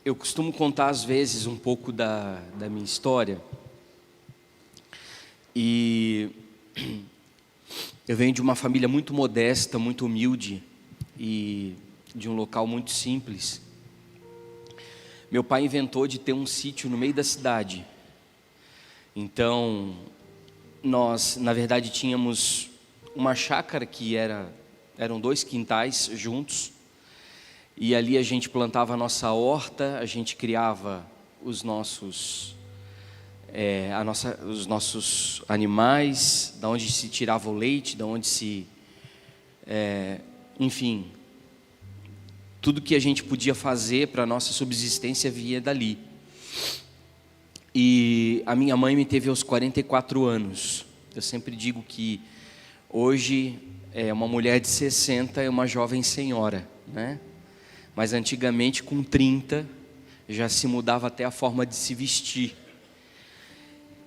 Eu costumo contar às vezes um pouco da minha história. E eu venho de uma família muito modesta, muito humilde e de um local muito simples. Meu pai inventou de ter um sítio no meio da cidade. Então, nós, na verdade, tínhamos uma chácara que eram 2 quintais juntos. E ali a gente plantava a nossa horta, a gente criava os nossos animais, da onde se tirava o leite, da onde enfim, tudo que a gente podia fazer para a nossa subsistência vinha dali. E a minha mãe me teve aos 44 anos. Eu sempre digo que hoje uma mulher de 60 é uma jovem senhora, né? Mas antigamente com 30 já se mudava até a forma de se vestir.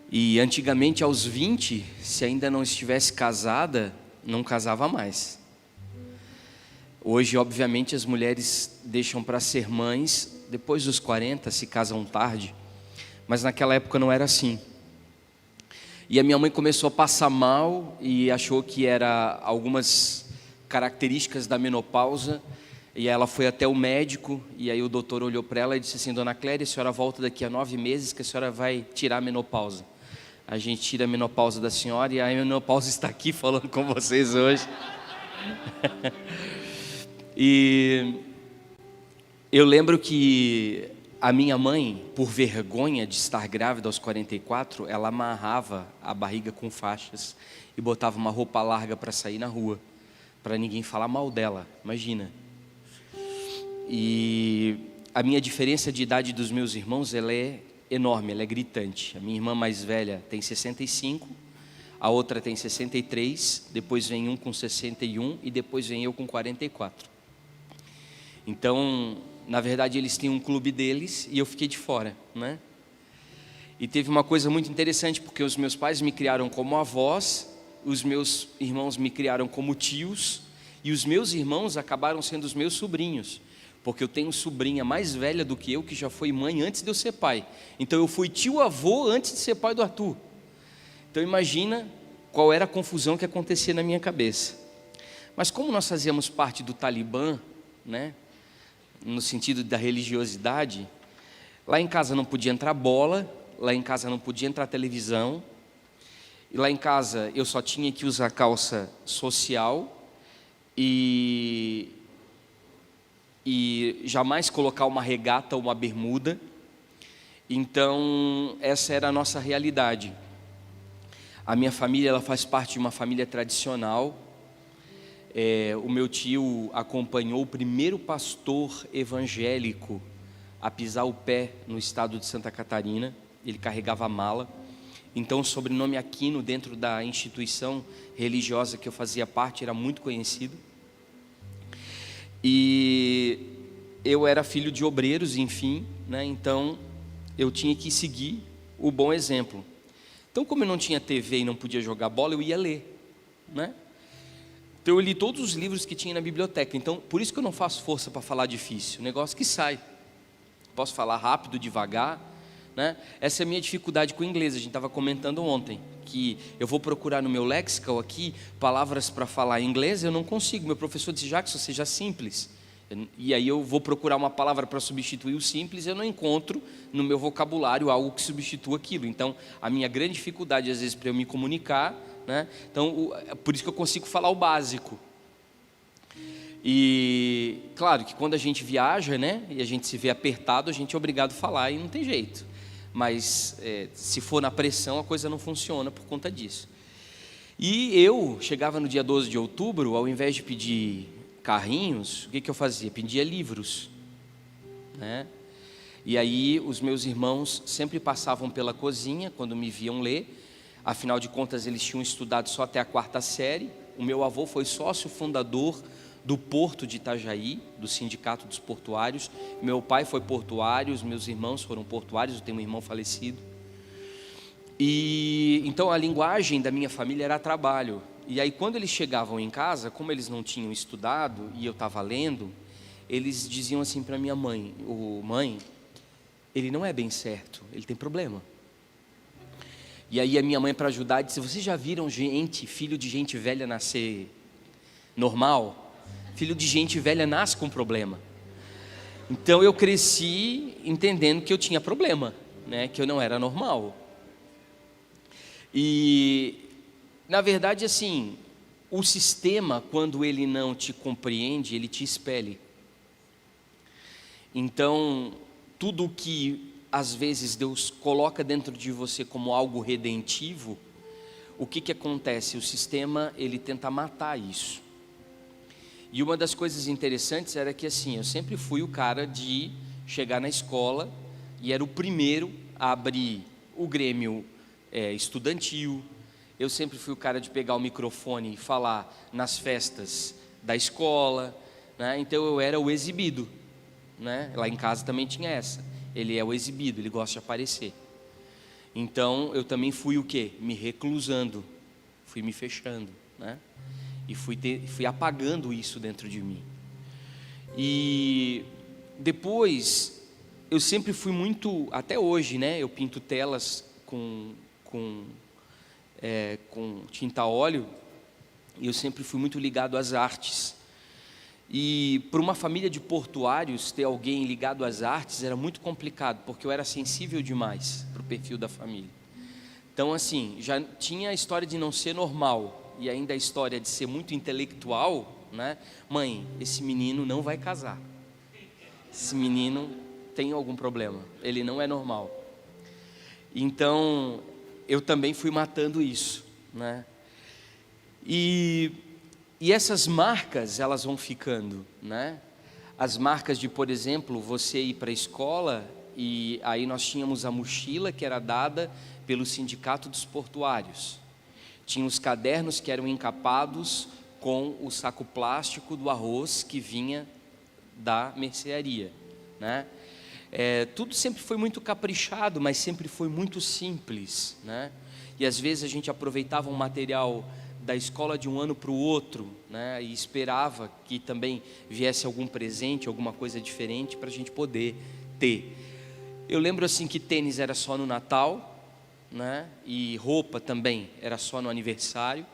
E antigamente aos 20, se ainda não estivesse casada, não casava mais. Hoje, obviamente, as mulheres deixam para ser mães depois dos 40, se casam tarde. Mas naquela época não era assim. E a minha mãe começou a passar mal e achou que era algumas características da menopausa. E ela foi até o médico, e aí o doutor olhou para ela e disse assim: Dona Cléria, a senhora volta daqui a 9 meses que a senhora vai tirar a menopausa. A gente tira a menopausa da senhora e a menopausa está aqui falando com vocês hoje. E eu lembro que a minha mãe, por vergonha de estar grávida aos 44, ela amarrava a barriga com faixas e botava uma roupa larga para sair na rua, para ninguém falar mal dela, imagina. E a minha diferença de idade dos meus irmãos, ela é enorme, ela é gritante. A minha irmã mais velha tem 65, a outra tem 63, depois vem um com 61 e depois vem eu com 44. Então, na verdade, eles têm um clube deles e eu fiquei de fora, né? E teve uma coisa muito interessante, porque os meus pais me criaram como avós, os meus irmãos me criaram como tios, e os meus irmãos acabaram sendo os meus sobrinhos. Porque eu tenho sobrinha mais velha do que eu, que já foi mãe antes de eu ser pai. Então eu fui tio-avô antes de ser pai do Arthur. Então imagina qual era a confusão que acontecia na minha cabeça. Mas como nós fazíamos parte do Talibã, né, no sentido da religiosidade, lá em casa não podia entrar bola, lá em casa não podia entrar televisão, e lá em casa eu só tinha que usar calça social e jamais colocar uma regata ou uma bermuda. Então essa era a nossa realidade. A minha família, ela faz parte de uma família tradicional. O meu tio acompanhou o primeiro pastor evangélico a pisar o pé no estado de Santa Catarina. Ele carregava a mala. Então o sobrenome Aquino, dentro da instituição religiosa que eu fazia parte, era muito conhecido. E eu era filho de obreiros, enfim, né? Então eu tinha que seguir o bom exemplo. Então, como eu não tinha TV e não podia jogar bola, eu ia ler, né? Então eu li todos os livros que tinha na biblioteca. Então, por isso que eu não faço força para falar difícil, negócio que sai. Posso falar rápido, devagar, né? Essa é a minha dificuldade com o inglês. A gente estava comentando ontem que eu vou procurar no meu léxico aqui palavras para falar em inglês, eu não consigo. Meu professor disse: Jackson, seja simples. E aí eu vou procurar uma palavra para substituir o simples, eu não encontro no meu vocabulário algo que substitua aquilo. Então a minha grande dificuldade às vezes para eu me comunicar, né? Então por isso que eu consigo falar o básico. E claro que quando a gente viaja, né, e a gente se vê apertado, a gente é obrigado a falar e não tem jeito. Mas se for na pressão, a coisa não funciona por conta disso. E eu chegava no dia 12 de outubro, ao invés de pedir carrinhos, o que eu fazia? Pedia livros, né? E aí os meus irmãos sempre passavam pela cozinha quando me viam ler. Afinal de contas, eles tinham estudado só até a 4ª série. O meu avô foi sócio fundador do Porto de Itajaí, do Sindicato dos Portuários. Meu pai foi portuário, os meus irmãos foram portuários, eu tenho um irmão falecido. E então a linguagem da minha família era trabalho. E aí quando eles chegavam em casa, como eles não tinham estudado e eu estava lendo, eles diziam assim para minha mãe: mãe, ele não é bem certo, ele tem problema. E aí a minha mãe, para ajudar, disse: vocês já viram filho de gente velha nascer normal? Filho de gente velha nasce com problema. Então eu cresci entendendo que eu tinha problema, né? Que eu não era normal. E na verdade, assim, o sistema, quando ele não te compreende, ele te expele. Então, tudo que às vezes Deus coloca dentro de você como algo redentivo, o que acontece? O sistema, ele tenta matar isso. E uma das coisas interessantes era que, assim, eu sempre fui o cara de chegar na escola e era o primeiro a abrir o grêmio estudantil. Eu sempre fui o cara de pegar o microfone e falar nas festas da escola, né? Então eu era o exibido, né? Lá em casa também tinha essa. Ele é o exibido, ele gosta de aparecer. Então eu também fui o quê? Me reclusando, fui me fechando, né? E fui apagando isso dentro de mim. E depois eu sempre fui muito, até hoje, né? Eu pinto telas com tinta a óleo, e eu sempre fui muito ligado às artes. E para uma família de portuários, ter alguém ligado às artes era muito complicado, porque eu era sensível demais para o perfil da família. Então, assim, já tinha a história de não ser normal, e ainda a história de ser muito intelectual, né? Mãe, esse menino não vai casar. Esse menino tem algum problema, ele não é normal. Então, eu também fui matando isso, né? E essas marcas, elas vão ficando, né? As marcas de, por exemplo, você ir para a escola, e aí nós tínhamos a mochila que era dada pelo sindicato dos portuários. Tinha os cadernos que eram encapados com o saco plástico do arroz que vinha da mercearia, né? Tudo sempre foi muito caprichado, mas sempre foi muito simples, né? E às vezes a gente aproveitava um material da escola de um ano para o outro, né? E esperava que também viesse algum presente, alguma coisa diferente para a gente poder ter. Eu lembro assim que tênis era só no Natal, né? E roupa também era só no aniversário.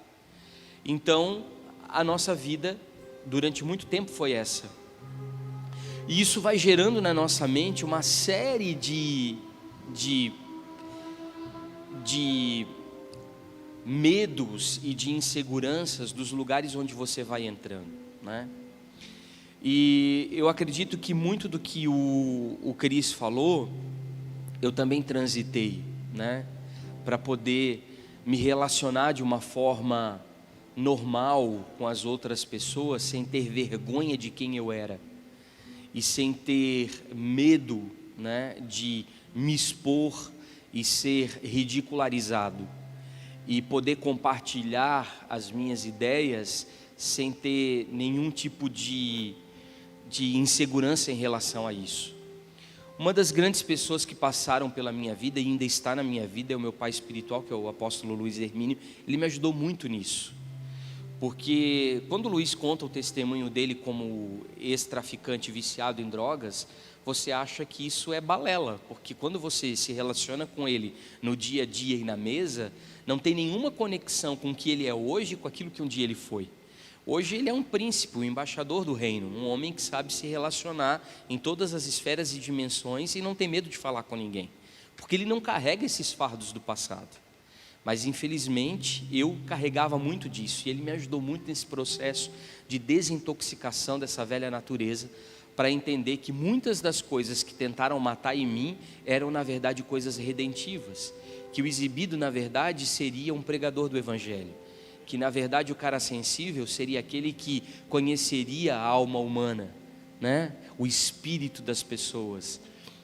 Então a nossa vida durante muito tempo foi essa. E isso vai gerando na nossa mente uma série de medos e de inseguranças dos lugares onde você vai entrando, né? E eu acredito que muito do que o Cris falou, eu também transitei, né? Para poder me relacionar de uma forma normal com as outras pessoas, sem ter vergonha de quem eu era e sem ter medo, né, de me expor e ser ridicularizado, e poder compartilhar as minhas ideias sem ter nenhum tipo de insegurança em relação a isso. Uma das grandes pessoas que passaram pela minha vida e ainda está na minha vida é o meu pai espiritual, que é o apóstolo Luiz Hermínio. Ele me ajudou muito nisso, porque quando o Luiz conta o testemunho dele como ex-traficante viciado em drogas, você acha que isso é balela, porque quando você se relaciona com ele no dia a dia e na mesa, não tem nenhuma conexão com o que ele é hoje com aquilo que um dia ele foi. Hoje ele é um príncipe, um embaixador do reino, um homem que sabe se relacionar em todas as esferas e dimensões e não tem medo de falar com ninguém, porque ele não carrega esses fardos do passado. Mas infelizmente eu carregava muito disso, e ele me ajudou muito nesse processo de desintoxicação dessa velha natureza, para entender que muitas das coisas que tentaram matar em mim eram na verdade coisas redentivas, que o exibido na verdade seria um pregador do evangelho, que na verdade o cara sensível seria aquele que conheceria a alma humana, né? O espírito das pessoas,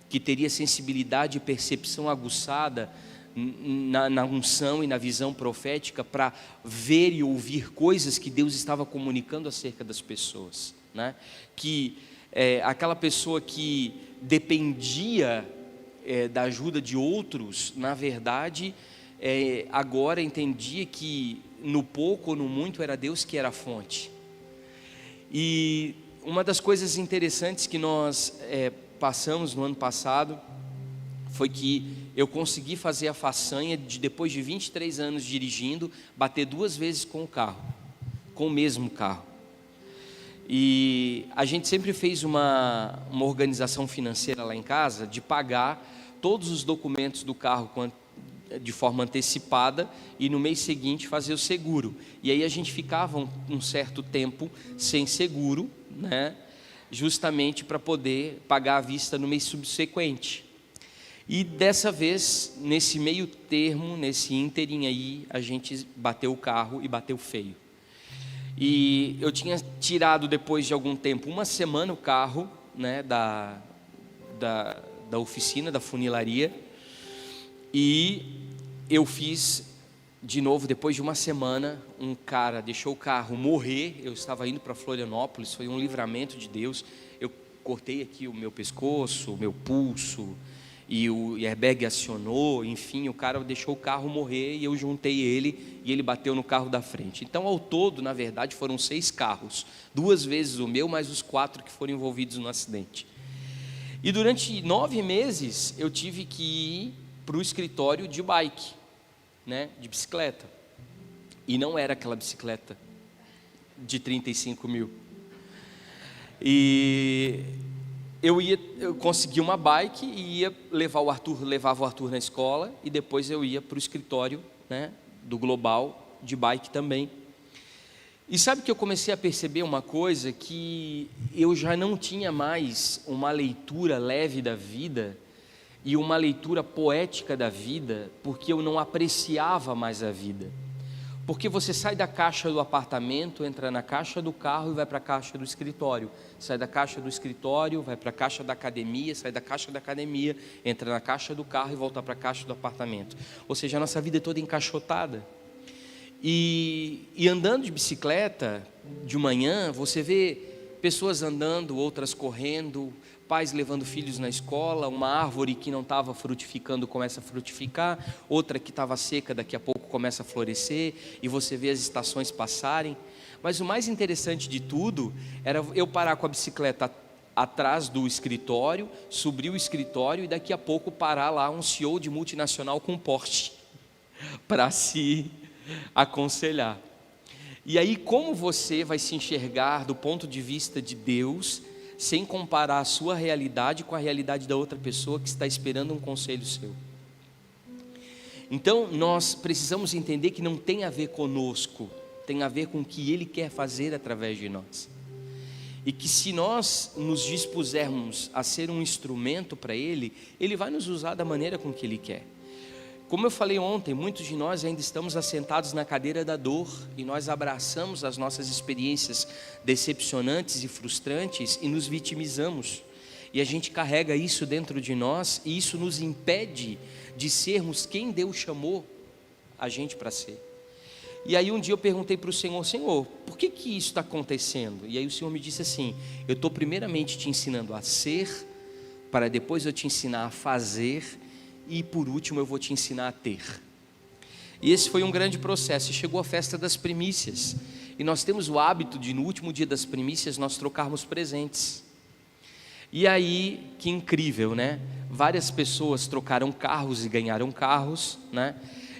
que teria sensibilidade e percepção aguçada na unção e na visão profética para ver e ouvir coisas que Deus estava comunicando acerca das pessoas, né? Que aquela pessoa que dependia da ajuda de outros, na verdade, agora entendia que no pouco ou no muito era Deus que era a fonte. E uma das coisas interessantes que nós passamos no ano passado foi que eu consegui fazer a façanha de, depois de 23 anos dirigindo, bater 2 vezes com o carro, com o mesmo carro. E a gente sempre fez uma organização financeira lá em casa de pagar todos os documentos do carro de forma antecipada e no mês seguinte fazer o seguro. E aí a gente ficava um certo tempo sem seguro, né? Justamente para poder pagar à vista no mês subsequente. E dessa vez, nesse meio termo, nesse ínterim aí, a gente bateu o carro e bateu feio. E eu tinha tirado depois de algum tempo, 1 semana o carro, né, da oficina, da funilaria, e eu fiz de novo, depois de 1 semana, um cara deixou o carro morrer. Eu estava indo para Florianópolis, foi um livramento de Deus. Eu cortei aqui o meu pescoço, o meu pulso, e o airbag acionou, enfim, o cara deixou o carro morrer e eu juntei ele e ele bateu no carro da frente. Então, ao todo, na verdade, foram 6 carros, 2 vezes o meu, mais os 4 que foram envolvidos no acidente. E durante 9 meses, eu tive que ir para o escritório de bike, né, de bicicleta, e não era aquela bicicleta de 35 mil. E eu consegui uma bike e ia levava o Arthur na escola, e depois eu ia para o escritório, né, do Global de bike também. E sabe que eu comecei a perceber uma coisa, que eu já não tinha mais uma leitura leve da vida e uma leitura poética da vida, porque eu não apreciava mais a vida. Porque você sai da caixa do apartamento, entra na caixa do carro e vai para a caixa do escritório. Sai da caixa do escritório, vai para a caixa da academia, sai da caixa da academia, entra na caixa do carro e volta para a caixa do apartamento. Ou seja, a nossa vida é toda encaixotada. E andando de bicicleta, de manhã, você vê pessoas andando, outras correndo, pais levando filhos na escola, uma árvore que não estava frutificando começa a frutificar, outra que estava seca daqui a pouco começa a florescer, e você vê as estações passarem. Mas o mais interessante de tudo era eu parar com a bicicleta atrás do escritório, subir o escritório e daqui a pouco parar lá um CEO de multinacional com um Porsche para se aconselhar. E aí, como você vai se enxergar do ponto de vista de Deus, sem comparar a sua realidade com a realidade da outra pessoa que está esperando um conselho seu? Então, nós precisamos entender que não tem a ver conosco, tem a ver com o que Ele quer fazer através de nós. E que se nós nos dispusermos a ser um instrumento para Ele, Ele vai nos usar da maneira com que Ele quer. Como eu falei ontem, muitos de nós ainda estamos assentados na cadeira da dor e nós abraçamos as nossas experiências decepcionantes e frustrantes e nos vitimizamos. E a gente carrega isso dentro de nós e isso nos impede de sermos quem Deus chamou a gente para ser. E aí um dia eu perguntei para o Senhor: Senhor, por que isso está acontecendo? E aí o Senhor me disse assim: eu estou primeiramente te ensinando a ser, para depois eu te ensinar a fazer, e por último eu vou te ensinar a ter. E esse foi um grande processo. E chegou a festa das primícias, e nós temos o hábito de, no último dia das primícias, nós trocarmos presentes. E aí, que incrível, né? Várias pessoas trocaram carros e ganharam carros, né?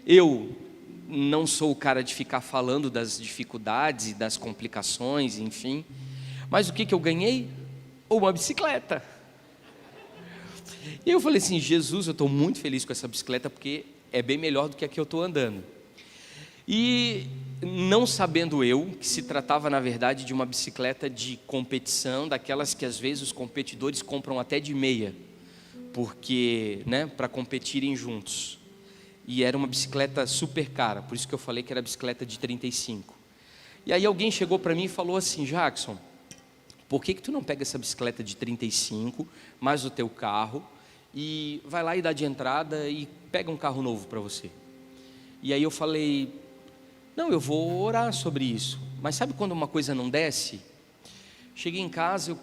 Eu não sou o cara de ficar falando das dificuldades e das complicações, enfim. Mas o que eu ganhei? Uma bicicleta. E eu falei assim: Jesus, eu estou muito feliz com essa bicicleta, porque é bem melhor do que a que eu estou andando. E não sabendo eu que se tratava na verdade de uma bicicleta de competição, daquelas que às vezes os competidores compram até de meia, porque, né, para competirem juntos. E era uma bicicleta super cara, por isso que eu falei que era bicicleta de 35. E aí alguém chegou para mim e falou assim: Jackson, por que tu não pega essa bicicleta de 35, mais o teu carro, e vai lá e dá de entrada e pega um carro novo para você? E aí eu falei: não, eu vou orar sobre isso. Mas sabe quando uma coisa não desce? Cheguei em casa, eu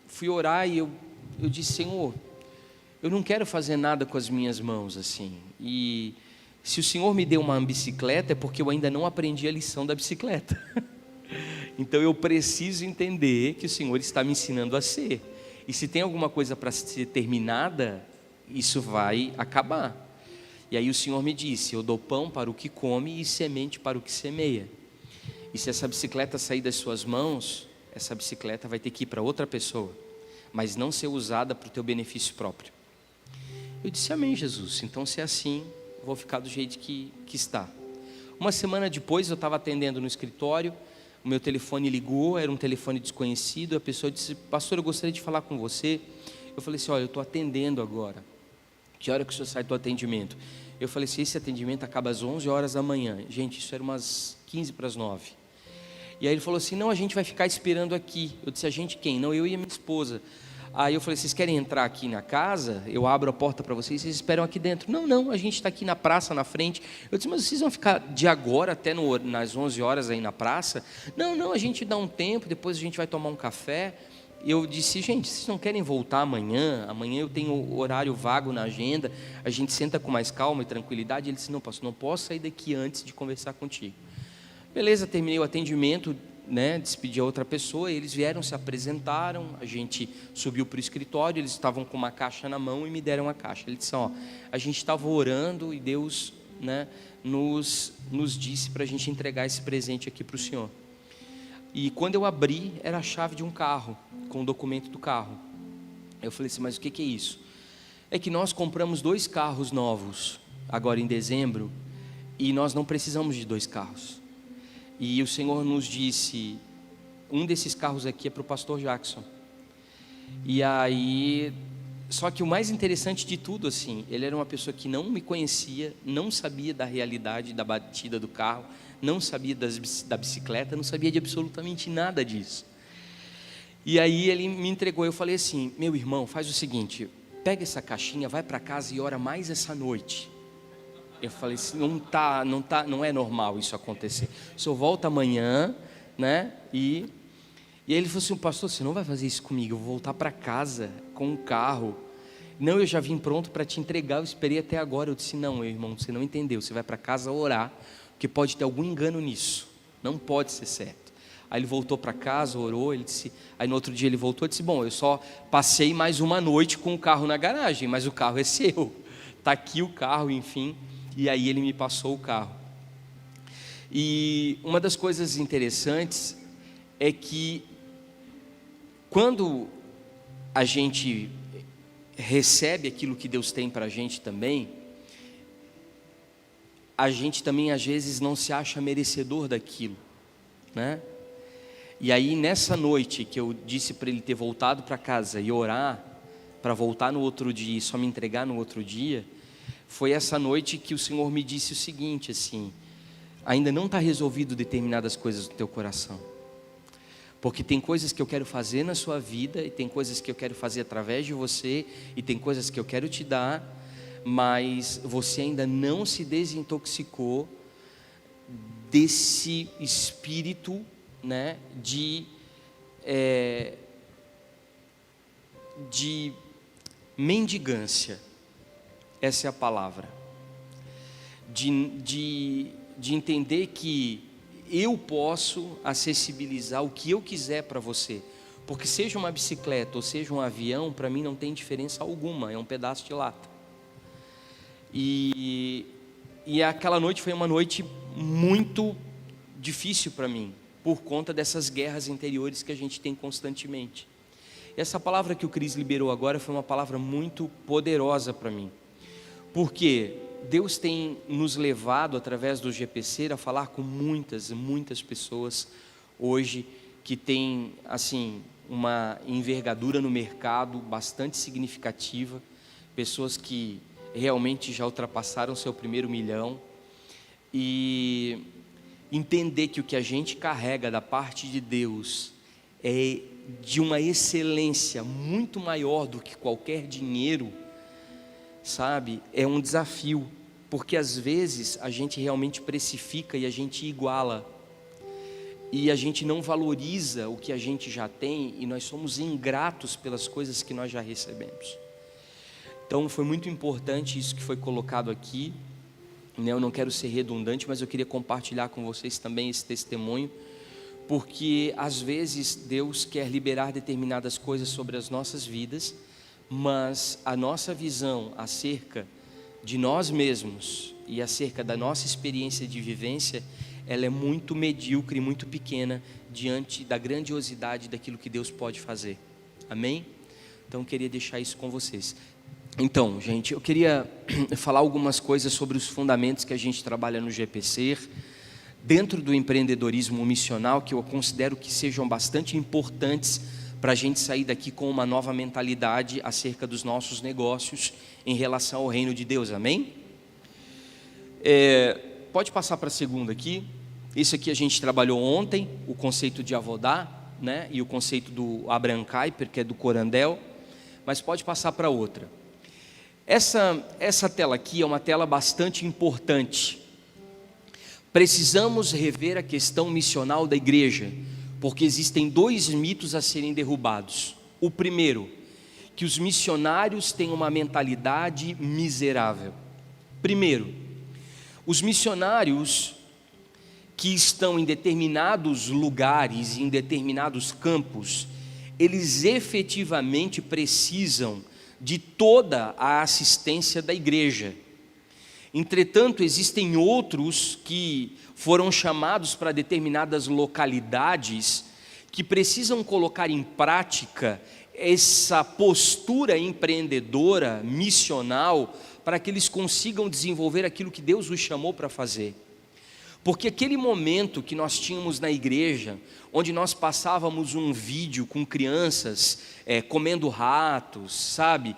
fui orar e eu disse: Senhor, eu não quero fazer nada com as minhas mãos assim. E se o Senhor me deu uma bicicleta é porque eu ainda não aprendi a lição da bicicleta. Então eu preciso entender que o Senhor está me ensinando a ser. E se tem alguma coisa para ser terminada, isso vai acabar. E aí o Senhor me disse: eu dou pão para o que come e semente para o que semeia. E se essa bicicleta sair das suas mãos, essa bicicleta vai ter que ir para outra pessoa, mas não ser usada para o teu benefício próprio. Eu disse: amém, Jesus. Então, se é assim, vou ficar do jeito que está. Uma semana depois, eu estava atendendo no escritório, o meu telefone ligou, era um telefone desconhecido, a pessoa disse: pastor, eu gostaria de falar com você. Eu falei assim: olha, eu estou atendendo agora. Que hora que o senhor sai do atendimento? Eu falei assim: esse atendimento acaba às 11 horas da manhã. Gente, isso era umas 15 para as 9. E aí ele falou assim: não, a gente vai ficar esperando aqui. Eu disse: a gente quem? Não, eu e a minha esposa. Aí eu falei: vocês querem entrar aqui na casa? Eu abro a porta para vocês, vocês esperam aqui dentro. Não, não, a gente está aqui na praça, na frente. Eu disse: mas vocês vão ficar de agora até nas 11 horas aí na praça? Não, não, a gente dá um tempo, depois a gente vai tomar um café. Eu disse: gente, vocês não querem voltar amanhã? Amanhã eu tenho horário vago na agenda, a gente senta com mais calma e tranquilidade. Ele disse: não, pastor, não posso sair daqui antes de conversar contigo. Beleza, terminei o atendimento, né, despedi a outra pessoa, eles vieram, se apresentaram, a gente subiu para o escritório, eles estavam com uma caixa na mão e me deram a caixa. Ele disse: ó, a gente estava orando e Deus, né, nos disse para a gente entregar esse presente aqui para o senhor. E quando eu abri, era a chave de um carro, com o documento do carro. Eu falei assim: mas o que é isso? É que nós compramos 2 carros novos, agora em dezembro, e nós não precisamos de 2 carros. E o Senhor nos disse: um desses carros aqui é para o pastor Jackson. E aí, só que o mais interessante de tudo, assim, ele era uma pessoa que não me conhecia, não sabia da realidade da batida do carro, não sabia da bicicleta, não sabia de absolutamente nada disso. E aí ele me entregou. Eu falei assim: meu irmão, faz o seguinte, pega essa caixinha, vai para casa e ora mais essa noite. Eu falei assim: não é normal isso acontecer. O senhor volta amanhã, né? E aí ele falou assim: pastor, você não vai fazer isso comigo, eu vou voltar para casa com um carro. Não, eu já vim pronto para te entregar, eu esperei até agora. Eu disse: não, meu irmão, você não entendeu, você vai para casa orar, porque pode ter algum engano nisso, não pode ser certo. Aí ele voltou para casa, orou, ele disse, aí no outro dia ele voltou e disse: bom, eu só passei mais uma noite com o carro na garagem, mas o carro é seu, está aqui o carro, enfim. E aí ele me passou o carro. E uma das coisas interessantes é que quando a gente recebe aquilo que Deus tem para a gente também, a gente também às vezes não se acha merecedor daquilo, né? E aí nessa noite que eu disse para ele ter voltado para casa e orar, para voltar no outro dia e só me entregar no outro dia, foi essa noite que o Senhor me disse o seguinte, assim: ainda não está resolvido determinadas coisas do teu coração, porque tem coisas que eu quero fazer na sua vida, e tem coisas que eu quero fazer através de você, e tem coisas que eu quero te dar, mas você ainda não se desintoxicou desse espírito, né, de mendigância. Essa é a palavra, de entender que eu posso acessibilizar o que eu quiser para você, porque seja uma bicicleta ou seja um avião, para mim não tem diferença alguma, é um pedaço de lata. E aquela noite foi uma noite muito difícil para mim, por conta dessas guerras interiores que a gente tem constantemente. Essa palavra que o Cris liberou agora foi uma palavra muito poderosa para mim, porque Deus tem nos levado através do GPC a falar com muitas pessoas hoje que tem assim uma envergadura no mercado bastante significativa, pessoas que realmente já ultrapassaram seu primeiro milhão, e entender que o que a gente carrega da parte de Deus é de uma excelência muito maior do que qualquer dinheiro, sabe, é um desafio, porque às vezes a gente realmente precifica e a gente iguala, e a gente não valoriza o que a gente já tem, e nós somos ingratos pelas coisas que nós já recebemos. Então foi muito importante isso que foi colocado aqui, né? Eu não quero ser redundante, mas eu queria compartilhar com vocês também esse testemunho, porque às vezes Deus quer liberar determinadas coisas sobre as nossas vidas, mas a nossa visão acerca de nós mesmos e acerca da nossa experiência de vivência, ela é muito medíocre, muito pequena diante da grandiosidade daquilo que Deus pode fazer. Amém? Então eu queria deixar isso com vocês. Então, gente, eu queria falar algumas coisas sobre os fundamentos que a gente trabalha no GPC, dentro do empreendedorismo missional, que eu considero que sejam bastante importantes para a gente sair daqui com uma nova mentalidade acerca dos nossos negócios em relação ao reino de Deus. Amém? Pode passar para a segunda aqui. Esse aqui a gente trabalhou ontem, o conceito de Avodá, né? E o conceito do Abraham Kuyper, que é do Corandel. Mas pode passar para outra. Essa tela aqui é uma tela bastante importante. Precisamos rever a questão missional da igreja, porque existem 2 mitos a serem derrubados. O primeiro, que os missionários têm uma mentalidade miserável. Primeiro, os missionários que estão em determinados lugares, em determinados campos, eles efetivamente precisam de toda a assistência da igreja. Entretanto, existem outros que foram chamados para determinadas localidades que precisam colocar em prática essa postura empreendedora, missional, para que eles consigam desenvolver aquilo que Deus os chamou para fazer. Porque aquele momento que nós tínhamos na igreja, onde nós passávamos um vídeo com crianças comendo ratos, sabe?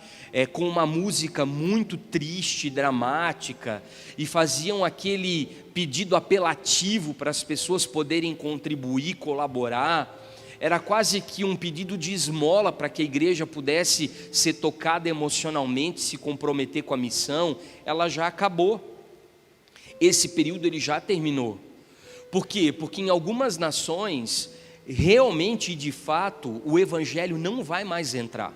Com uma música muito triste, dramática, e faziam aquele pedido apelativo para as pessoas poderem contribuir, colaborar. Era quase que um pedido de esmola para que a igreja pudesse ser tocada emocionalmente, se comprometer com a missão. Ela já acabou. Esse período ele já terminou. Por quê? Porque em algumas nações, realmente e de fato, o evangelho não vai mais entrar,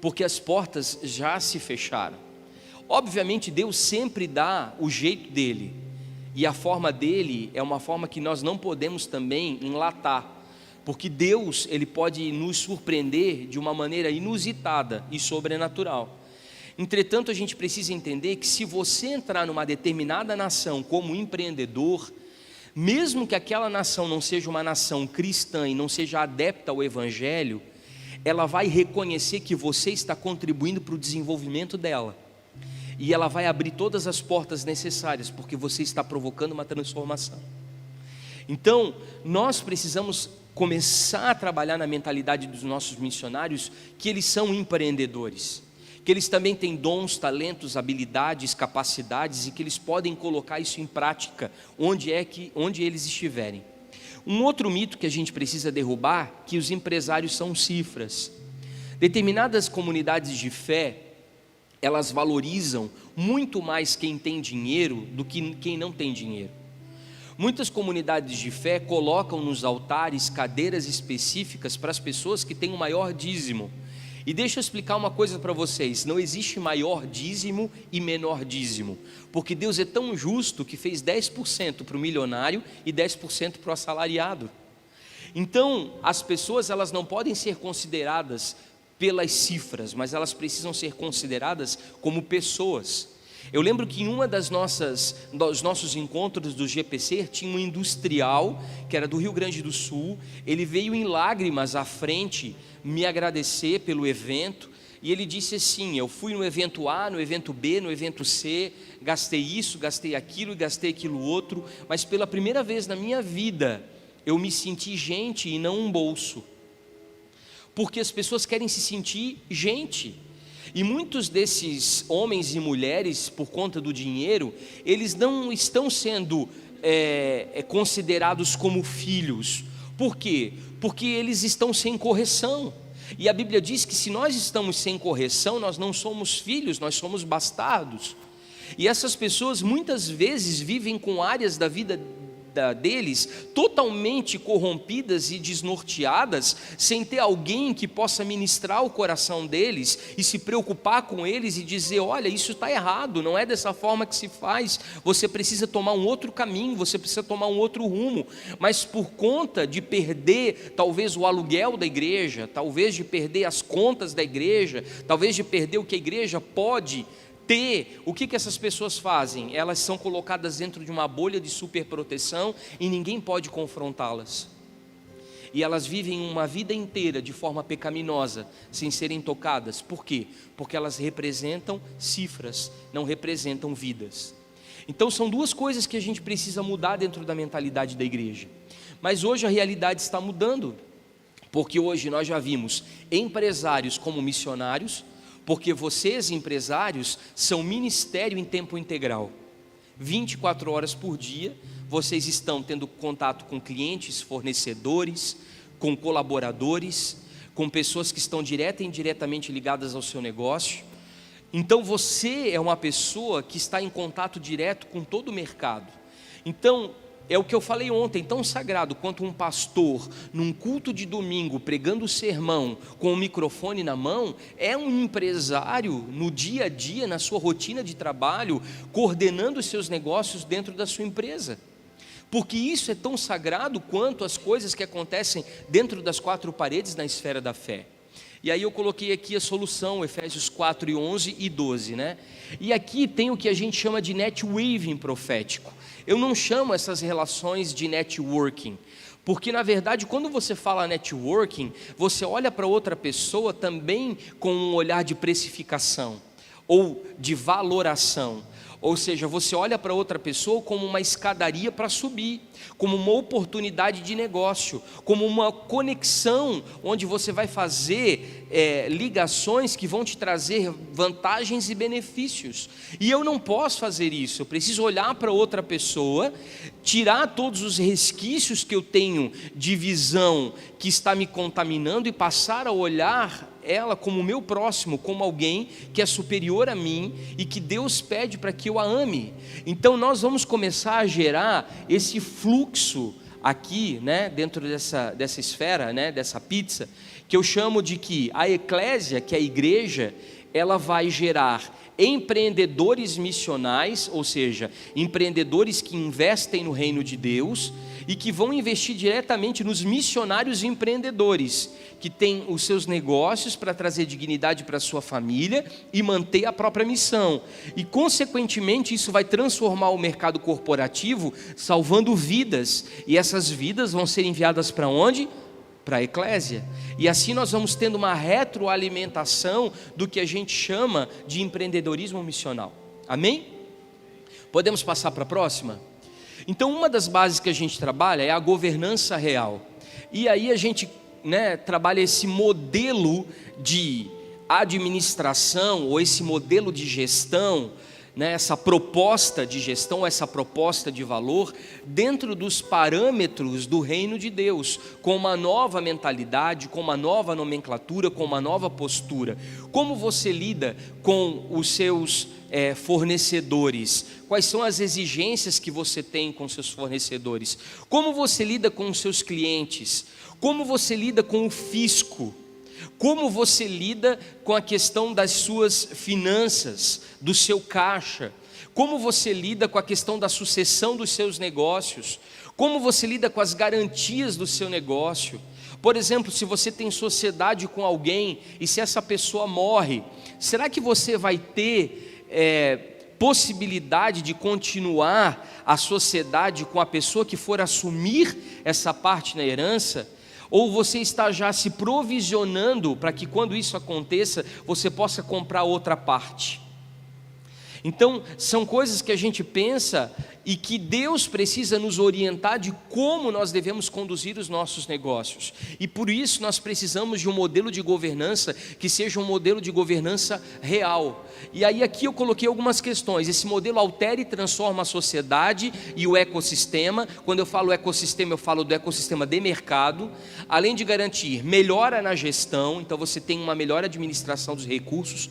porque as portas já se fecharam. Obviamente Deus sempre dá o jeito dele, e a forma dele é uma forma que nós não podemos também enlatar, porque Deus ele pode nos surpreender de uma maneira inusitada e sobrenatural. Entretanto, a gente precisa entender que se você entrar numa determinada nação como empreendedor, mesmo que aquela nação não seja uma nação cristã e não seja adepta ao evangelho, ela vai reconhecer que você está contribuindo para o desenvolvimento dela, e ela vai abrir todas as portas necessárias, porque você está provocando uma transformação. Então, nós precisamos começar a trabalhar na mentalidade dos nossos missionários, que eles são empreendedores, que eles também têm dons, talentos, habilidades, capacidades, e que eles podem colocar isso em prática onde eles estiverem. Um outro mito que a gente precisa derrubar, que os empresários são cifras. Determinadas comunidades de fé, elas valorizam muito mais quem tem dinheiro do que quem não tem dinheiro. Muitas comunidades de fé colocam nos altares cadeiras específicas para as pessoas que têm o maior dízimo. E deixa eu explicar uma coisa para vocês: não existe maior dízimo e menor dízimo, porque Deus é tão justo que fez 10% para o milionário e 10% para o assalariado. Então, as pessoas elas não podem ser consideradas pelas cifras, mas elas precisam ser consideradas como pessoas. Eu lembro que em uma dos nossos encontros do GPC, tinha um industrial, que era do Rio Grande do Sul. Ele veio em lágrimas à frente me agradecer pelo evento, e ele disse assim: eu fui no evento A, no evento B, no evento C, gastei isso, gastei aquilo e gastei aquilo outro, mas pela primeira vez na minha vida, eu me senti gente e não um bolso, porque as pessoas querem se sentir gente. E muitos desses homens e mulheres, por conta do dinheiro, eles não estão sendo considerados como filhos. Por quê? Porque eles estão sem correção. E a Bíblia diz que se nós estamos sem correção, nós não somos filhos, nós somos bastardos. E essas pessoas muitas vezes vivem com áreas da vida vida deles totalmente corrompidas e desnorteadas, sem ter alguém que possa ministrar o coração deles e se preocupar com eles e dizer: olha, isso está errado, não é dessa forma que se faz, você precisa tomar um outro caminho, você precisa tomar um outro rumo. Mas por conta de perder talvez o aluguel da igreja, talvez de perder as contas da igreja, talvez de perder o que a igreja pode ter, o que essas pessoas fazem? Elas são colocadas dentro de uma bolha de superproteção e ninguém pode confrontá-las. E elas vivem uma vida inteira de forma pecaminosa, sem serem tocadas. Por quê? Porque elas representam cifras, não representam vidas. Então são duas coisas que a gente precisa mudar dentro da mentalidade da igreja. Mas hoje a realidade está mudando, porque hoje nós já vimos empresários como missionários, porque vocês, empresários, são ministério em tempo integral. 24 horas por dia, vocês estão tendo contato com clientes, fornecedores, com colaboradores, com pessoas que estão direta e indiretamente ligadas ao seu negócio. Então você é uma pessoa que está em contato direto com todo o mercado. Então, é o que eu falei ontem, tão sagrado quanto um pastor num culto de domingo pregando o sermão com o microfone na mão, é um empresário no dia a dia, na sua rotina de trabalho, coordenando os seus negócios dentro da sua empresa. Porque isso é tão sagrado quanto as coisas que acontecem dentro das quatro paredes na esfera da fé. E aí eu coloquei aqui a solução, Efésios 4, 11 e 12, né? E aqui tem o que a gente chama de netweaving profético. Eu não chamo essas relações de networking, porque na verdade quando você fala networking, você olha para outra pessoa também com um olhar de precificação, ou de valoração. Ou seja, você olha para outra pessoa como uma escadaria para subir, como uma oportunidade de negócio, como uma conexão onde você vai fazer ligações que vão te trazer vantagens e benefícios. E eu não posso fazer isso, eu preciso olhar para outra pessoa, tirar todos os resquícios que eu tenho de visão que está me contaminando e passar a olhar ela como meu próximo, como alguém que é superior a mim e que Deus pede para que eu a ame. Então nós vamos começar a gerar esse fluxo aqui, né, dentro dessa esfera, né, dessa pizza, que eu chamo de que a eclésia, que é a igreja, ela vai gerar empreendedores missionais, ou seja, empreendedores que investem no reino de Deus e que vão investir diretamente nos missionários empreendedores, que têm os seus negócios para trazer dignidade para a sua família e manter a própria missão. E consequentemente isso vai transformar o mercado corporativo, salvando vidas, e essas vidas vão ser enviadas para onde? Para a eclésia. E assim nós vamos tendo uma retroalimentação do que a gente chama de empreendedorismo missional. Amém? Podemos passar para a próxima? Então uma das bases que a gente trabalha é a governança real. E aí a gente, né, trabalha esse modelo de administração ou esse modelo de gestão, né, essa proposta de gestão, essa proposta de valor dentro dos parâmetros do reino de Deus, com uma nova mentalidade, com uma nova nomenclatura, com uma nova postura. Como você lida com os seus fornecedores? Quais são as exigências que você tem com seus fornecedores? Como você lida com os seus clientes? Como você lida com o fisco? Como você lida com a questão das suas finanças, do seu caixa? Como você lida com a questão da sucessão dos seus negócios? Como você lida com as garantias do seu negócio? Por exemplo, se você tem sociedade com alguém e se essa pessoa morre, será que você vai ter possibilidade de continuar a sociedade com a pessoa que for assumir essa parte na herança? Ou você está já se provisionando para que quando isso aconteça, você possa comprar outra parte? Então, são coisas que a gente pensa e que Deus precisa nos orientar de como nós devemos conduzir os nossos negócios. E por isso nós precisamos de um modelo de governança que seja um modelo de governança real. E aí aqui eu coloquei algumas questões. Esse modelo altera e transforma a sociedade e o ecossistema. Quando eu falo ecossistema, eu falo do ecossistema de mercado. Além de garantir melhora na gestão, então você tem uma melhor administração dos recursos,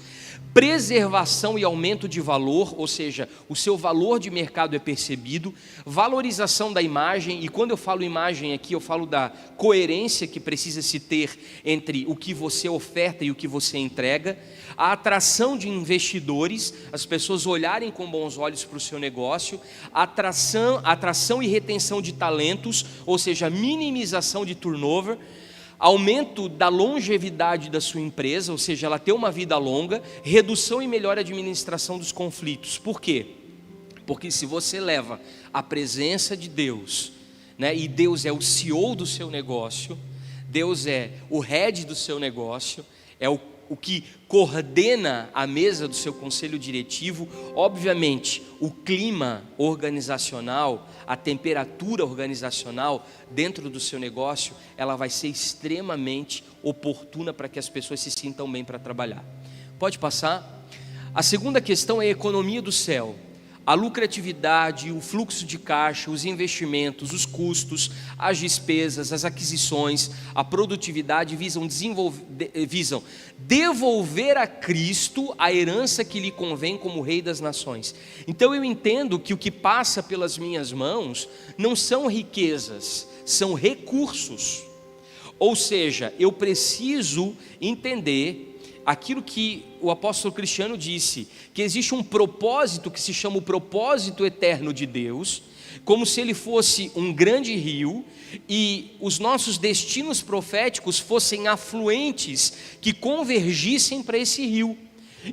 preservação e aumento de valor, ou seja, o seu valor de mercado é persistente, percebido, valorização da imagem, e quando eu falo imagem aqui, eu falo da coerência que precisa se ter entre o que você oferta e o que você entrega, a atração de investidores, as pessoas olharem com bons olhos para o seu negócio, atração e retenção de talentos, ou seja, minimização de turnover, aumento da longevidade da sua empresa, ou seja, ela ter uma vida longa, redução e melhor administração dos conflitos. Por quê? Porque se você leva a presença de Deus, né, e Deus é o CEO do seu negócio, Deus é o head do seu negócio, é o que coordena a mesa do seu conselho diretivo, obviamente o clima organizacional, a temperatura organizacional dentro do seu negócio, ela vai ser extremamente oportuna para que as pessoas se sintam bem para trabalhar. Pode passar? A segunda questão é a economia do céu. A lucratividade, o fluxo de caixa, os investimentos, os custos, as despesas, as aquisições, a produtividade visam devolver a Cristo a herança que lhe convém como Rei das Nações. Então eu entendo que o que passa pelas minhas mãos não são riquezas, são recursos. Ou seja, eu preciso entender aquilo que o apóstolo Cristiano disse, que existe um propósito que se chama o propósito eterno de Deus, como se ele fosse um grande rio e os nossos destinos proféticos fossem afluentes que convergissem para esse rio.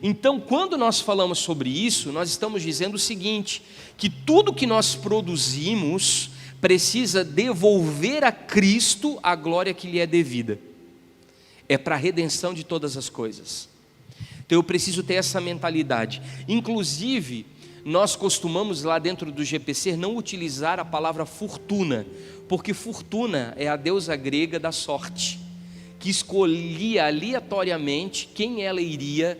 Então, quando nós falamos sobre isso, nós estamos dizendo o seguinte, que tudo que nós produzimos precisa devolver a Cristo a glória que lhe é devida. É para a redenção de todas as coisas. Então eu preciso ter essa mentalidade. Inclusive, nós costumamos lá dentro do GPC não utilizar a palavra fortuna, porque fortuna é a deusa grega da sorte, que escolhia aleatoriamente quem ela iria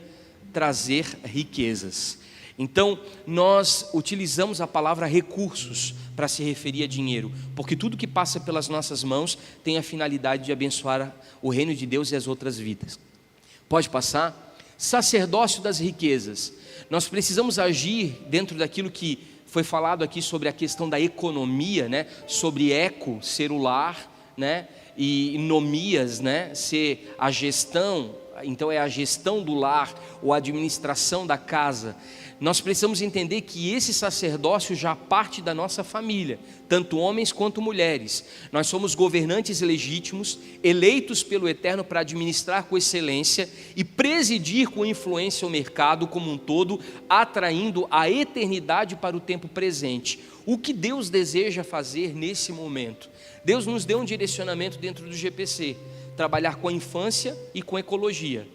trazer riquezas. Então, nós utilizamos a palavra recursos para se referir a dinheiro, porque tudo que passa pelas nossas mãos tem a finalidade de abençoar o reino de Deus e as outras vidas. Pode passar? Sacerdócio das riquezas. Nós precisamos agir dentro daquilo que foi falado aqui sobre a questão da economia, né? Sobre eco, ser o lar, né? E nomias, né? Ser a gestão, então é a gestão do lar ou a administração da casa. Nós precisamos entender que esse sacerdócio já parte da nossa família, tanto homens quanto mulheres. Nós somos governantes legítimos, eleitos pelo Eterno para administrar com excelência e presidir com influência o mercado como um todo, atraindo a eternidade para o tempo presente. O que Deus deseja fazer nesse momento? Deus nos deu um direcionamento dentro do GPC, trabalhar com a infância e com ecologia,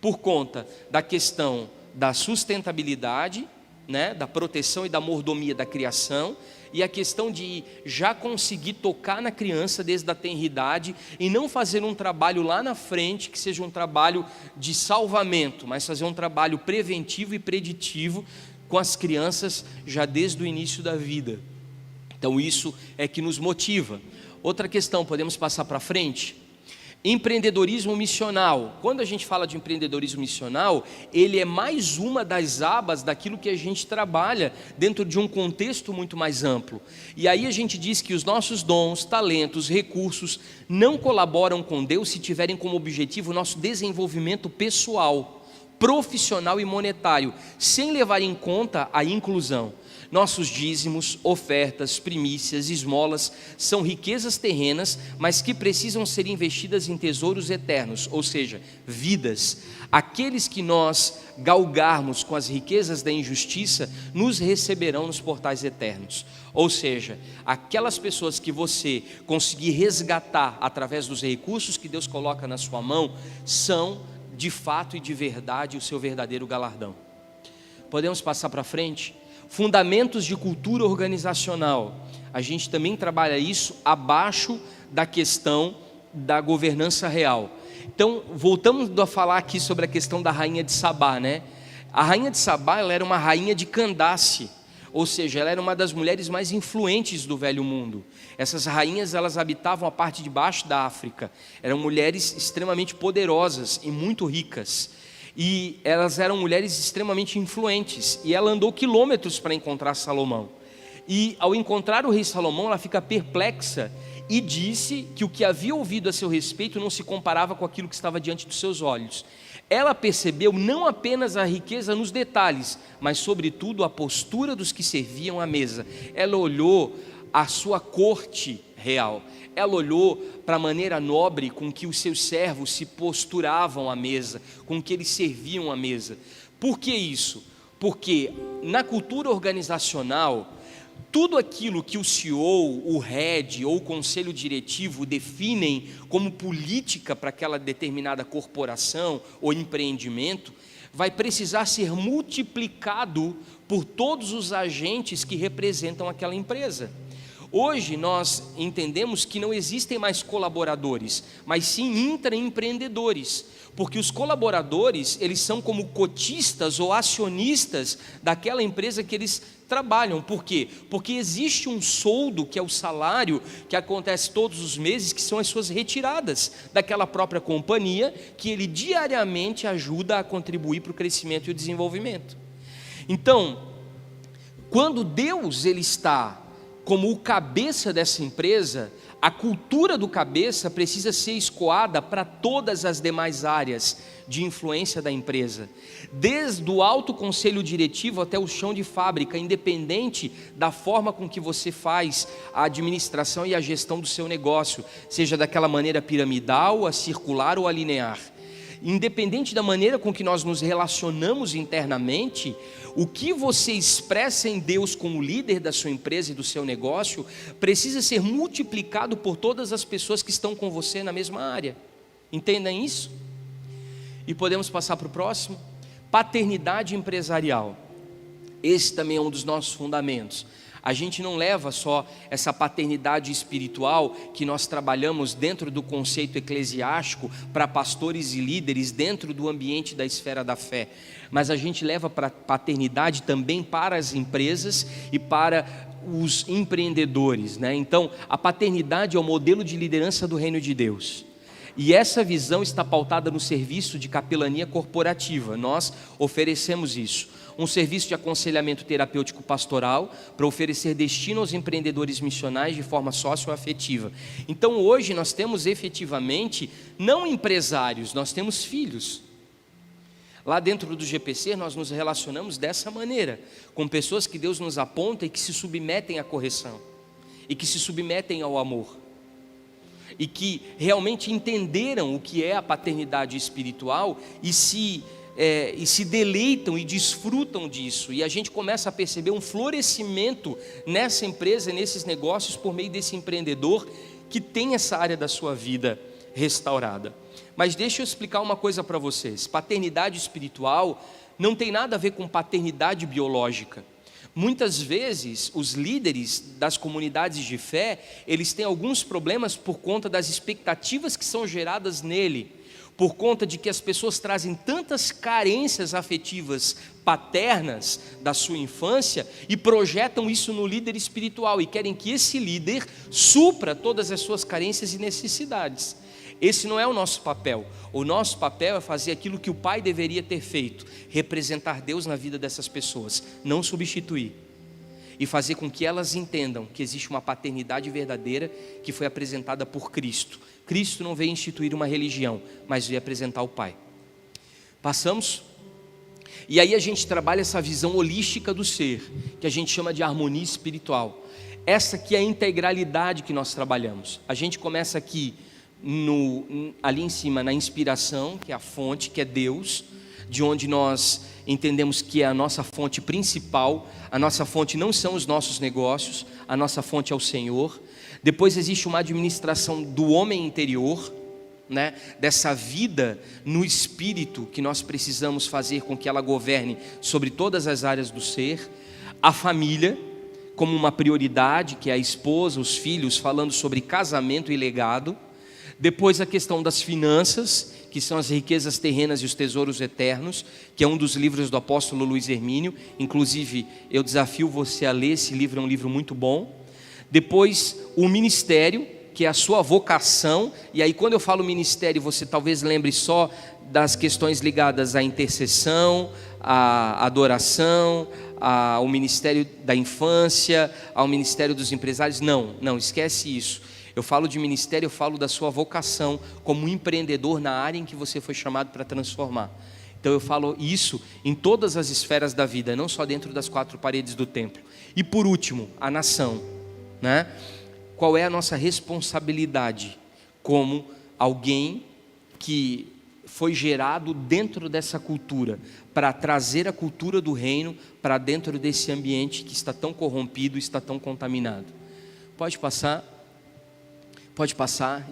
por conta da questão da sustentabilidade, né, da proteção e da mordomia da criação, e a questão de já conseguir tocar na criança desde a tenridade e não fazer um trabalho lá na frente que seja um trabalho de salvamento, mas fazer um trabalho preventivo e preditivo com as crianças já desde o início da vida. Então isso é que nos motiva. Outra questão, podemos passar para frente? Empreendedorismo missional. Quando a gente fala de empreendedorismo missional, ele é mais uma das abas daquilo que a gente trabalha dentro de um contexto muito mais amplo. E aí a gente diz que os nossos dons, talentos, recursos não colaboram com Deus se tiverem como objetivo o nosso desenvolvimento pessoal, profissional e monetário, sem levar em conta a inclusão. Nossos dízimos, ofertas, primícias, esmolas são riquezas terrenas, mas que precisam ser investidas em tesouros eternos, ou seja, vidas. Aqueles que nós galgarmos com as riquezas da injustiça, nos receberão nos portais eternos. Ou seja, aquelas pessoas que você conseguir resgatar através dos recursos que Deus coloca na sua mão, são de fato e de verdade o seu verdadeiro galardão. Podemos passar para frente? Fundamentos de cultura organizacional. A gente também trabalha isso abaixo da questão da governança real. Então, voltamos a falar aqui sobre a questão da rainha de Sabá, né? A rainha de Sabá, ela era uma rainha de Candace, ou seja, ela era uma das mulheres mais influentes do Velho Mundo. Essas rainhas, elas habitavam a parte de baixo da África. Eram mulheres extremamente poderosas e muito ricas. E elas eram mulheres extremamente influentes, e ela andou quilômetros para encontrar Salomão. E ao encontrar o rei Salomão, ela fica perplexa e disse que o que havia ouvido a seu respeito não se comparava com aquilo que estava diante dos seus olhos. Ela percebeu não apenas a riqueza nos detalhes, mas sobretudo a postura dos que serviam à mesa. Ela olhou a sua corte real, ela olhou para a maneira nobre com que os seus servos se posturavam à mesa, com que eles serviam à mesa. Por que isso? Porque na cultura organizacional, tudo aquilo que o CEO, o head ou o conselho diretivo definem como política para aquela determinada corporação ou empreendimento, vai precisar ser multiplicado por todos os agentes que representam aquela empresa. Hoje nós entendemos que não existem mais colaboradores, mas sim intraempreendedores, porque os colaboradores, eles são como cotistas ou acionistas daquela empresa que eles trabalham. Por quê? Porque existe um soldo, que é o salário, que acontece todos os meses, que são as suas retiradas daquela própria companhia, que ele diariamente ajuda a contribuir para o crescimento e o desenvolvimento. Então, quando Deus ele está como o cabeça dessa empresa, a cultura do cabeça precisa ser escoada para todas as demais áreas de influência da empresa, desde o alto conselho diretivo até o chão de fábrica, independente da forma com que você faz a administração e a gestão do seu negócio, seja daquela maneira piramidal, a circular ou a linear. Independente da maneira com que nós nos relacionamos internamente, o que você expressa em Deus como líder da sua empresa e do seu negócio precisa ser multiplicado por todas as pessoas que estão com você na mesma área. Entendem isso? E podemos passar para o próximo? Paternidade empresarial. Esse também é um dos nossos fundamentos. A gente não leva só essa paternidade espiritual que nós trabalhamos dentro do conceito eclesiástico para pastores e líderes dentro do ambiente da esfera da fé, mas a gente leva para paternidade também para as empresas e para os empreendedores, né? Então, a paternidade é o modelo de liderança do reino de Deus. E essa visão está pautada no serviço de capelania corporativa. Nós oferecemos isso. Um serviço de aconselhamento terapêutico pastoral para oferecer destino aos empreendedores missionais de forma socioafetiva. Então hoje nós temos efetivamente não empresários, nós temos filhos. Lá dentro do GPC nós nos relacionamos dessa maneira, com pessoas que Deus nos aponta e que se submetem à correção, e que se submetem ao amor, e que realmente entenderam o que é a paternidade espiritual e se deleitam e desfrutam disso, e a gente começa a perceber um florescimento nessa empresa, nesses negócios, por meio desse empreendedor que tem essa área da sua vida restaurada. Mas deixa eu explicar uma coisa para vocês: paternidade espiritual não tem nada a ver com paternidade biológica. Muitas vezes os líderes das comunidades de fé, eles têm alguns problemas por conta das expectativas que são geradas nele, por conta de que as pessoas trazem tantas carências afetivas paternas da sua infância e projetam isso no líder espiritual e querem que esse líder supra todas as suas carências e necessidades. Esse não é o nosso papel. O nosso papel é fazer aquilo que o pai deveria ter feito: representar Deus na vida dessas pessoas, não substituir, e fazer com que elas entendam que existe uma paternidade verdadeira que foi apresentada por Cristo. Cristo não veio instituir uma religião, mas veio apresentar o Pai. Passamos? E aí a gente trabalha essa visão holística do ser, que a gente chama de harmonia espiritual. Essa aqui é a integralidade que nós trabalhamos. A gente começa aqui ali em cima na inspiração, que é a fonte, que é Deus, de onde nós entendemos que é a nossa fonte principal. A nossa fonte não são os nossos negócios, a nossa fonte é o Senhor. Depois existe uma administração do homem interior, né? Dessa vida no espírito que nós precisamos fazer com que ela governe sobre todas as áreas do ser. A família como uma prioridade, que é a esposa, os filhos, falando sobre casamento e legado. Depois a questão das finanças, que são as riquezas terrenas e os tesouros eternos, que é um dos livros do apóstolo Luiz Hermínio. Inclusive eu desafio você a ler esse livro, é um livro muito bom. Depois o ministério, que é a sua vocação. E aí quando eu falo ministério, você talvez lembre só das questões ligadas à intercessão, à adoração, ao ministério da infância, ao ministério dos empresários. Não, esquece isso. Eu falo de ministério, eu falo da sua vocação como empreendedor na área em que você foi chamado para transformar. Então eu falo isso em todas as esferas da vida, não só dentro das 4 paredes do templo. E por último, a nação, né? Qual é a nossa responsabilidade como alguém que foi gerado dentro dessa cultura, para trazer a cultura do reino para dentro desse ambiente que está tão corrompido, está tão contaminado? Pode passar,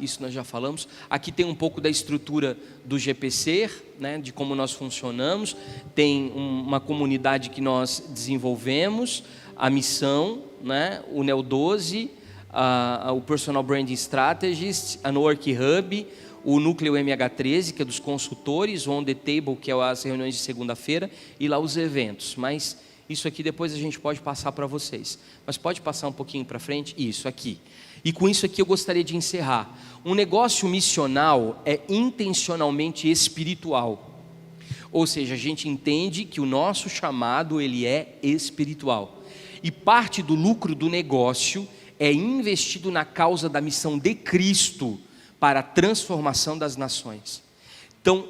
isso nós já falamos. Aqui tem um pouco da estrutura do GPC, né, de como nós funcionamos. Tem uma comunidade que nós desenvolvemos, a missão, né, o Neo 12, o Personal Branding Strategist, a Work Hub, o Núcleo MH13, que é dos consultores, o On The Table, que é as reuniões de segunda-feira, e lá os eventos. Mas isso aqui depois a gente pode passar para vocês. Mas pode passar um pouquinho para frente? Isso aqui. E com isso aqui eu gostaria de encerrar. Um negócio missional é intencionalmente espiritual. Ou seja, a gente entende que o nosso chamado ele é espiritual. E parte do lucro do negócio é investido na causa da missão de Cristo para a transformação das nações. Então,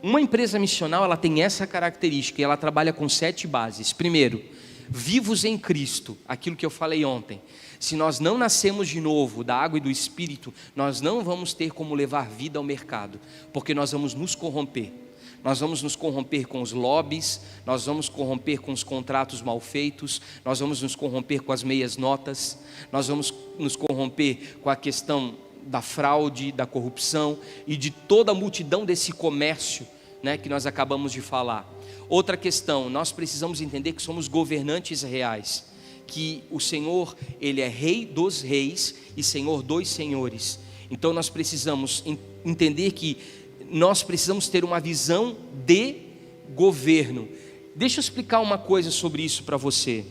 uma empresa missional, ela tem essa característica, e ela trabalha com 7 bases. Primeiro, vivos em Cristo, aquilo que eu falei ontem. Se nós não nascemos de novo da água e do Espírito, nós não vamos ter como levar vida ao mercado, porque nós vamos nos corromper. Nós vamos nos corromper com os lobbies, nós vamos corromper com os contratos mal feitos, nós vamos nos corromper com as meias notas, nós vamos nos corromper com a questão da fraude, da corrupção e de toda a multidão desse comércio, né, que nós acabamos de falar. Outra questão, nós precisamos entender que somos governantes reais, que o Senhor, Ele é Rei dos reis e Senhor dos senhores. Então nós precisamos entender que nós precisamos ter uma visão de governo. Deixa eu explicar uma coisa sobre isso para você.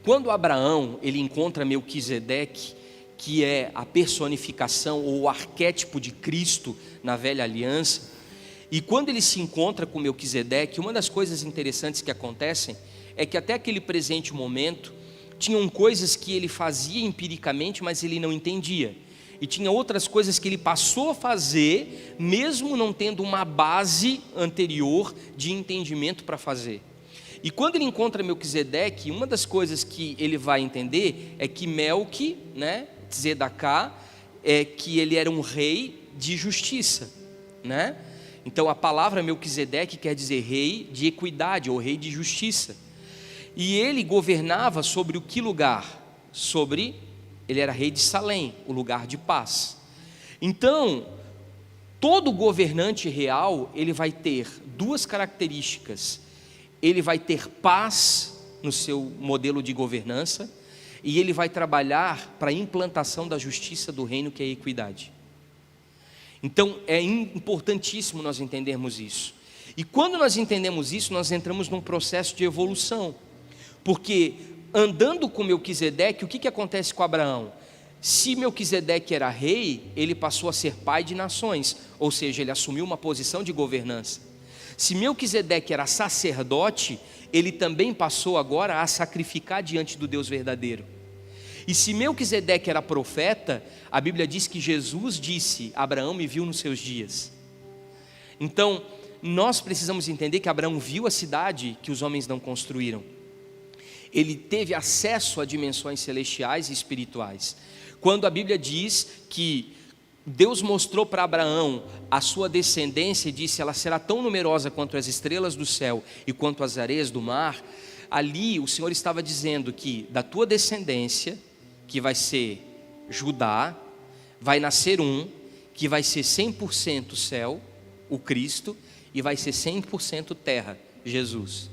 Quando Abraão, ele encontra Melquisedeque, que é a personificação ou o arquétipo de Cristo na velha aliança, e quando ele se encontra com Melquisedeque, uma das coisas interessantes que acontecem é que até aquele presente momento tinham coisas que ele fazia empiricamente, mas ele não entendia, e tinha outras coisas que ele passou a fazer mesmo não tendo uma base anterior de entendimento para fazer. E quando ele encontra Melquisedeque, uma das coisas que ele vai entender é que Melqui, né, Zedaká, é que ele era um rei de justiça, né? Então a palavra Melquisedeque quer dizer rei de equidade ou rei de justiça. E ele governava sobre o que lugar? Ele era rei de Salém, o lugar de paz. Então, todo governante real, ele vai ter 2 características. Ele vai ter paz no seu modelo de governança, e ele vai trabalhar para a implantação da justiça do reino, que é a equidade. Então é importantíssimo nós entendermos isso. E quando nós entendemos isso, nós entramos num processo de evolução. Porque andando com Melquisedeque, o que acontece com Abraão? Se Melquisedeque era rei, ele passou a ser pai de nações, ou seja, ele assumiu uma posição de governança. Se Melquisedeque era sacerdote, ele também passou agora a sacrificar diante do Deus verdadeiro. E se Melquisedeque era profeta, a Bíblia diz que Jesus disse: Abraão me viu nos seus dias. Então, nós precisamos entender que Abraão viu a cidade que os homens não construíram. Ele teve acesso a dimensões celestiais e espirituais. Quando a Bíblia diz que Deus mostrou para Abraão a sua descendência e disse: ela será tão numerosa quanto as estrelas do céu e quanto as areias do mar. Ali o Senhor estava dizendo que da tua descendência, que vai ser Judá, vai nascer um que vai ser 100% céu, o Cristo, e vai ser 100% terra, Jesus.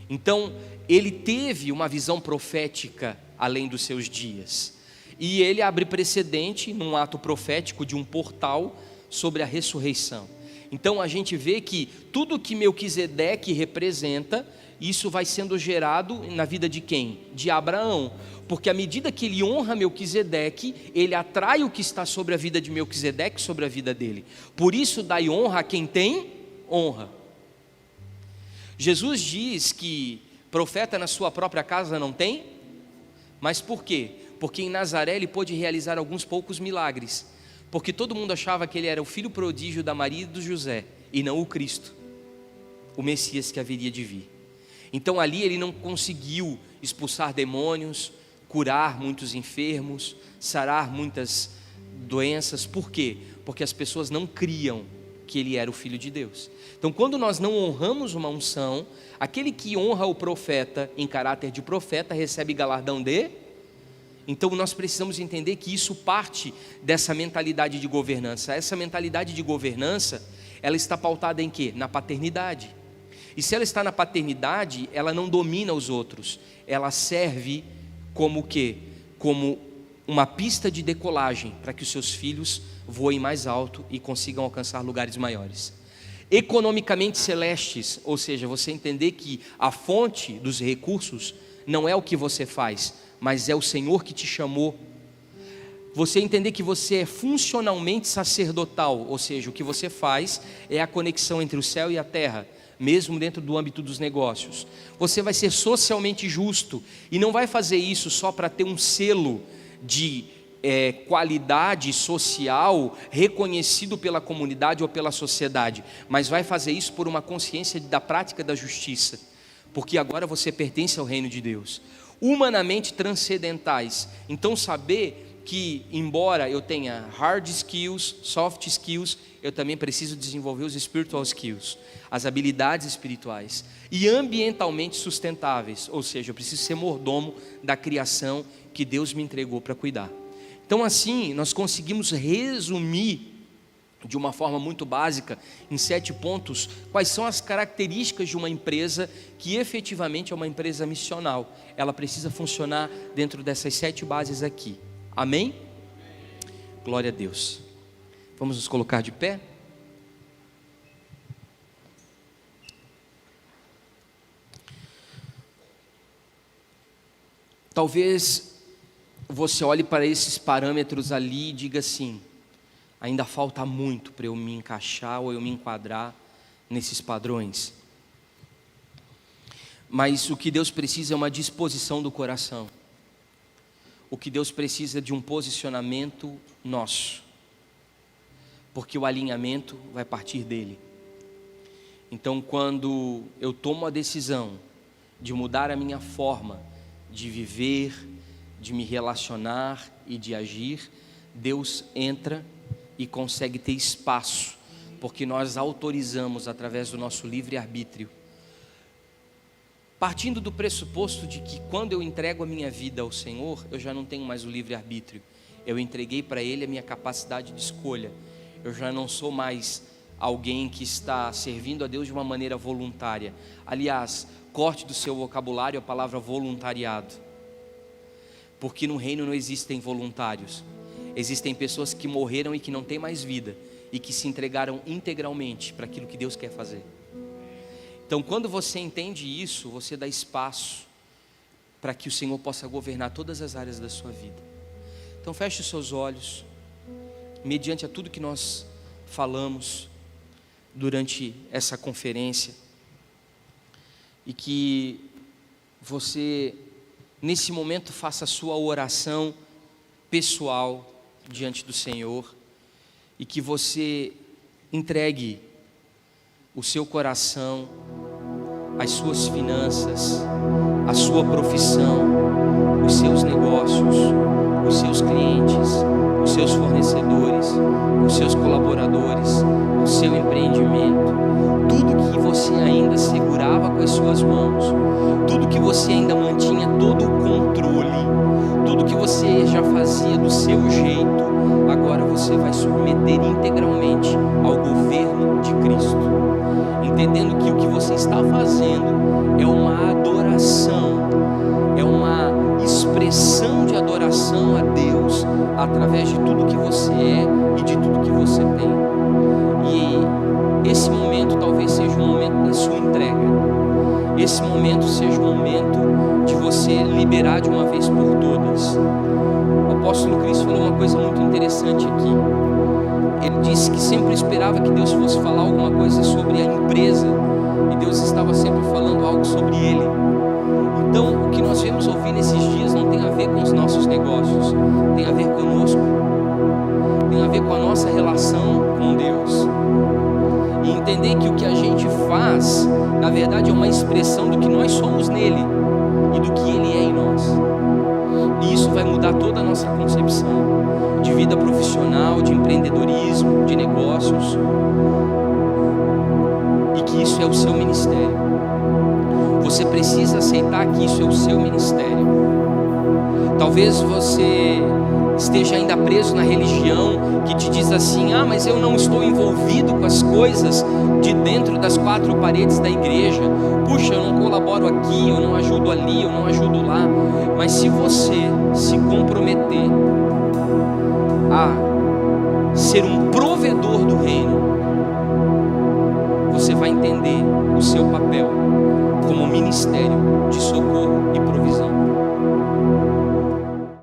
Então ele teve uma visão profética além dos seus dias, e ele abre precedente num ato profético de um portal sobre a ressurreição. Então a gente vê que tudo que Melquisedeque representa, isso vai sendo gerado na vida de quem? De Abraão. Porque à medida que ele honra Melquisedeque, ele atrai o que está sobre a vida de Melquisedeque, sobre a vida dele. Por isso dai honra a quem tem honra. Jesus diz que profeta na sua própria casa não tem, mas por quê? Porque em Nazaré ele pôde realizar alguns poucos milagres, porque todo mundo achava que ele era o filho prodígio da Maria e do José, e não o Cristo, o Messias que haveria de vir. Então ali ele não conseguiu expulsar demônios, curar muitos enfermos, sarar muitas doenças. Por quê? Porque as pessoas não criam que ele era o Filho de Deus. Então quando nós não honramos uma unção, aquele que honra o profeta em caráter de profeta recebe galardão de... Então nós precisamos entender que isso parte dessa mentalidade de governança. Essa mentalidade de governança, ela está pautada em quê? Na paternidade. E se ela está na paternidade, ela não domina os outros, ela serve como o quê? Como uma pista de decolagem para que os seus filhos voem mais alto e consigam alcançar lugares maiores. Economicamente celestes, ou seja, você entender que a fonte dos recursos não é o que você faz, mas é o Senhor que te chamou. Você entender que você é funcionalmente sacerdotal, ou seja, o que você faz é a conexão entre o céu e a terra, mesmo dentro do âmbito dos negócios. Você vai ser socialmente justo e não vai fazer isso só para ter um selo de qualidade social reconhecido pela comunidade ou pela sociedade, mas vai fazer isso por uma consciência da prática da justiça, porque agora você pertence ao reino de Deus. Humanamente transcendentais, então saber que embora eu tenha hard skills, soft skills, eu também preciso desenvolver os spiritual skills, as habilidades espirituais, e ambientalmente sustentáveis, ou seja, eu preciso ser mordomo da criação que Deus me entregou para cuidar. Então assim, nós conseguimos resumir de uma forma muito básica, em 7 pontos, quais são as características de uma empresa que efetivamente é uma empresa missional. Ela precisa funcionar dentro dessas 7 bases aqui. Amém? Glória a Deus. Vamos nos colocar de pé? Talvez você olhe para esses parâmetros ali e diga assim: ainda falta muito para eu me encaixar ou eu me enquadrar nesses padrões. Mas o que Deus precisa é uma disposição do coração. O que Deus precisa é de um posicionamento nosso, porque o alinhamento vai partir dele. Então quando eu tomo a decisão de mudar a minha forma de viver, de me relacionar e de agir, Deus entra e consegue ter espaço, porque nós autorizamos através do nosso livre-arbítrio, partindo do pressuposto de que quando eu entrego a minha vida ao Senhor, eu já não tenho mais o livre-arbítrio, eu entreguei para Ele a minha capacidade de escolha, eu já não sou mais alguém que está servindo a Deus de uma maneira voluntária. Aliás, corte do seu vocabulário a palavra voluntariado, porque no reino não existem voluntários. Existem pessoas que morreram e que não têm mais vida, e que se entregaram integralmente para aquilo que Deus quer fazer. Então quando você entende isso, você dá espaço para que o Senhor possa governar todas as áreas da sua vida. Então feche os seus olhos, mediante a tudo que nós falamos durante essa conferência, e que você nesse momento faça a sua oração pessoal diante do Senhor, e que você entregue o seu coração, as suas finanças, a sua profissão, os seus negócios, os seus clientes, os seus fornecedores, os seus colaboradores, o seu empreendimento, tudo que você ainda segurava com as suas mãos, tudo que você ainda mantinha todo o controle, tudo que você já fazia do seu jeito, agora você vai submeter integralmente ao governo de Cristo, entendendo que o que você está fazendo é uma adoração, é uma expressão de adoração a Deus através de tudo que você é e de tudo que você tem. E a sua entrega. Esse momento seja um momento de você liberar de uma vez por todas. O apóstolo Cristo falou uma coisa muito interessante aqui. Ele disse que sempre esperava que Deus fosse falar alguma coisa sobre a empresa, e Deus estava sempre falando algo sobre ele. Então, o que nós vamos ouvir nesses dias não tem a ver com os nossos negócios, tem a ver conosco, tem a ver com a nossa relação com Deus. E entender que o que a gente faz, na verdade, é uma expressão do que nós somos nele e do que ele é em nós. E isso vai mudar toda a nossa concepção de vida profissional, de empreendedorismo, de negócios, e que isso é o seu ministério. Você precisa aceitar que isso é o seu ministério. Talvez você esteja ainda preso na religião que te diz assim: ah, mas eu não estou envolvido com as coisas de dentro das quatro paredes da igreja. Puxa, eu não colaboro aqui, eu não ajudo ali, eu não ajudo lá. Mas se você se comprometer a ser um provedor do reino, você vai entender o seu papel como ministério de socorro e provisão.